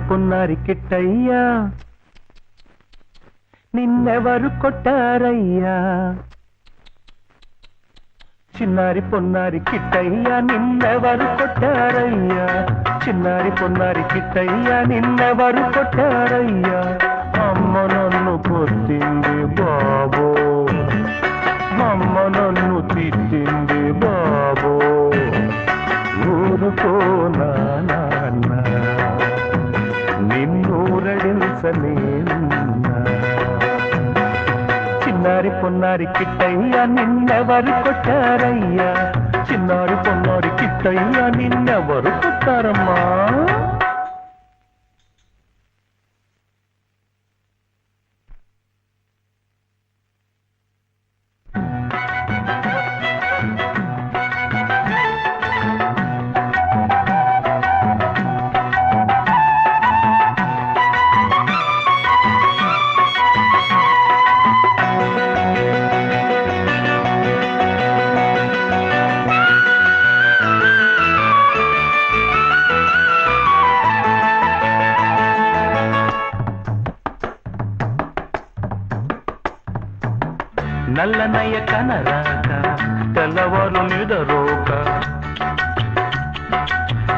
పొన్నారి కిట్టయ్యా నిన్నెవరు కొట్టారయ్యా చిన్నారి పొన్నారి కిట్టయ్యా నిన్నెవరు కొట్టారయ్యా చిన్నారి పొన్నారి కిట్టయ్యా నిన్నెవరు కొట్టారయ్యా అమ్మ నన్ను కొట్టింది బాబో అమ్మ నన్ను తిట్టింది బాబో ఊరుకో నాన్న నిన్నూరడించలేనున్నా చిన్నారి పొన్నారి కిట్టయ్యా నిన్నెవరు కొట్టారయ్యా చిన్నారి పొన్నారి కిట్టయ్యా నిన్నెవరు కొట్టారమ్మా నల్లనయ్య కనరాక తెల్లవారు నిదరోక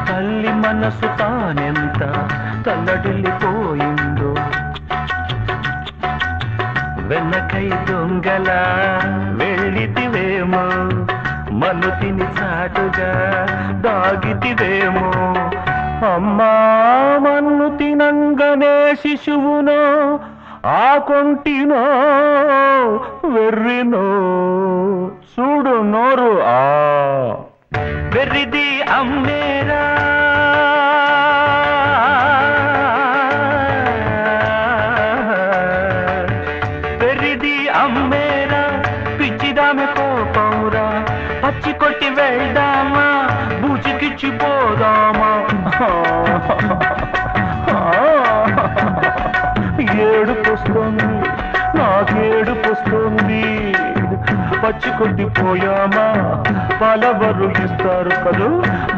తల్లి మనసు తానెంత తల్లడిల్లిపోయిందో వెన్నకై దొంగల వెళ్ళితివేమో మను తిని చాటుగా దాగితివేమో అమ్మా మన్ను తినంగనే శిశువునో ఆ కొంటినో వెర్రినో చూడు నోరు ఆ వెర్రిది అమ్మేరా వెర్రిది అమ్మేరా పిచ్చిదామె కోపంరా పచ్చి కొట్టి వెళ్దామా బూచికిచ్చిపోదామా ఏడుపొస్తుంది నాకేడుపొస్తుంది పచ్చి కొట్టిపోయామా పాలవరు ఇస్తారు కదూ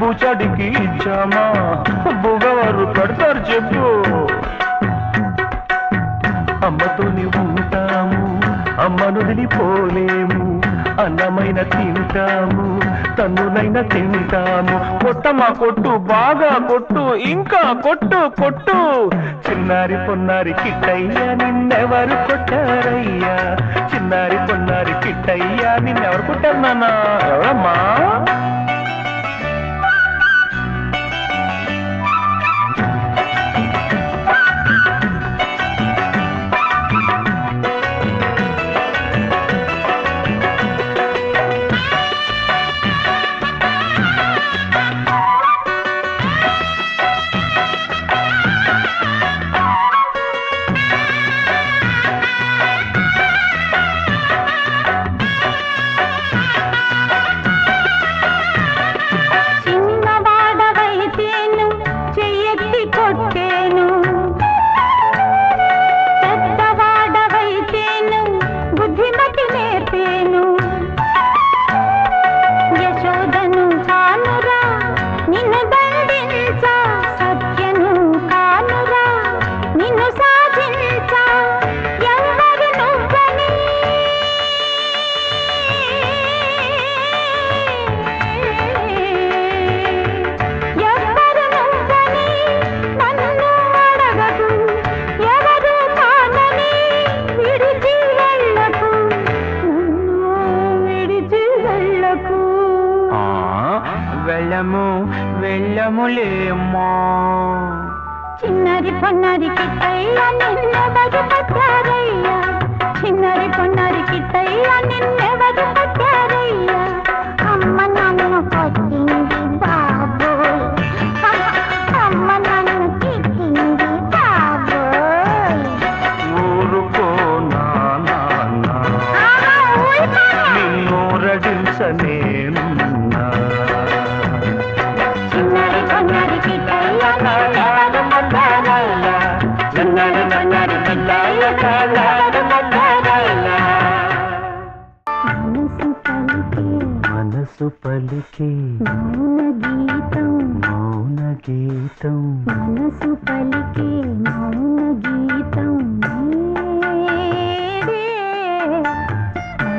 బూచాడికి ఇచ్చామా బుగవారు కడతారు చెప్పు అమ్మతోని ఉంటాము అమ్మను వదిలిపోలేము అన్నమైన తింటాము తన్నునైన తింటాము కొట్టమా కొట్టు బాగా కొట్టు ఇంకా కొట్టు కొట్టు చిన్నారి పొన్నారి కిట్టయ్యా నిన్నెవరు కొట్టారయ్యా చిన్నారి పొన్నారి కిట్టయ్యా నిన్నెవరు కొట్టారు నాన్న ఎవరమ్మా వెళ్ళములేమ్మా చిన్నారి పొన్నారి కిట్టయ్యా నిన్నెవరు కొట్టారయ్యా చిన్నారి పొన్నారి కిట్టయ్యా నిన్నెవరు కొట్టారయ్యా అమ్మ నన్ను కొట్టింది బాబోయ్ అమ్మ నన్ను తిట్టింది బాబోయ్ ఊరుకో నాన్న నిన్నూరడించనేనున్నా చిన్నారి పొన్నారి కిట్టయ్యా la la la la la la la la మనసు పలికే మౌన గీతం మౌన గీతం మనసు పలికే